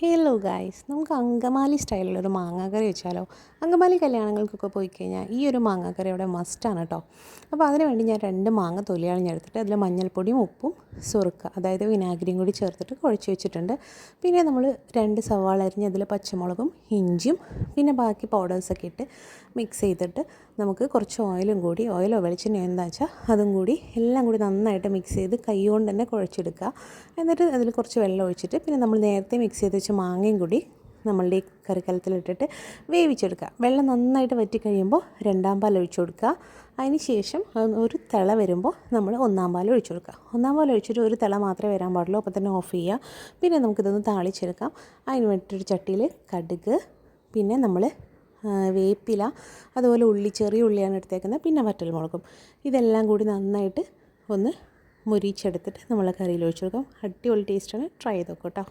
Hello guys, നമുക്ക് അങ്കമാലി സ്റ്റൈലിലൊരു മാങ്ങാക്കറി വെച്ചാലോ? അങ്കമാലി കല്യാണങ്ങൾക്കൊക്കെ പോയി കഴിഞ്ഞാൽ ഈ ഒരു മാങ്ങാക്കറി അവിടെ മസ്റ്റാണ് കേട്ടോ. അപ്പോൾ അതിന് വേണ്ടി ഞാൻ 2 മാങ്ങ തൊലി കളഞ്ഞെടുത്തിട്ട് അതിൽ മഞ്ഞൾപ്പൊടിയും ഉപ്പും സുറുക്ക അതായത് വിനാഗിരിയും കൂടി ചേർത്തിട്ട് കുഴച്ച് വെച്ചിട്ടുണ്ട്. പിന്നെ നമ്മൾ 2 സവാള അരിഞ്ഞ് അതിൽ പച്ചമുളകും ഇഞ്ചിയും പിന്നെ ബാക്കി പൗഡേഴ്സൊക്കെ ഇട്ട് മിക്സ് ചെയ്തിട്ട് നമുക്ക് കുറച്ച് ഓയിലും കൂടി, ഓയിലോ വെളിച്ചെണ്ണയോ എന്താ വെച്ചാൽ അതും കൂടി എല്ലാം കൂടി നന്നായിട്ട് മിക്സ് ചെയ്ത് കൈ കൊണ്ട് തന്നെ കുഴച്ചെടുക്കുക. എന്നിട്ട് അതിൽ കുറച്ച് വെള്ളം ഒഴിച്ചിട്ട് പിന്നെ നമ്മൾ നേരത്തെ മിക്സ് ചെയ്ത് വെച്ച മാങ്ങയും കൂടി നമ്മളുടെ ഈ കറിക്കലത്തിലിട്ടിട്ട് വേവിച്ചെടുക്കുക. വെള്ളം നന്നായിട്ട് വറ്റി കഴിയുമ്പോൾ 2-ാം പാൽ ഒഴിച്ചു കൊടുക്കുക. അതിന് ശേഷം ഒരു തിള വരുമ്പോൾ നമ്മൾ 1-ാം പാൽ ഒഴിച്ചു കൊടുക്കുക. 1-ാം പാൽ ഒഴിച്ചിട്ട് ഒരു തിള മാത്രമേ വരാൻ പാടുള്ളൂ, അപ്പോൾ തന്നെ ഓഫ് ചെയ്യുക. പിന്നെ നമുക്കിതൊന്ന് താളിച്ചെടുക്കാം. അതിന് വേണ്ടിയിട്ടൊരു ചട്ടിയിൽ കടുക്, പിന്നെ നമ്മൾ വേപ്പില, അതുപോലെ ഉള്ളി, ചെറിയ ഉള്ളിയാണ് എടുത്തേക്കുന്നത്, പിന്നെ വറ്റൽമുളകും, ഇതെല്ലാം കൂടി നന്നായിട്ട് ഒന്ന് മുരിച്ചെടുത്തിട്ട് നമ്മൾ കറിയിൽ ഒഴിച്ചു കൊടുക്കാം. അടിപൊളി ടേസ്റ്റാണ്, ട്രൈ ചെയ്ത് നോക്കൂ കേട്ടോ.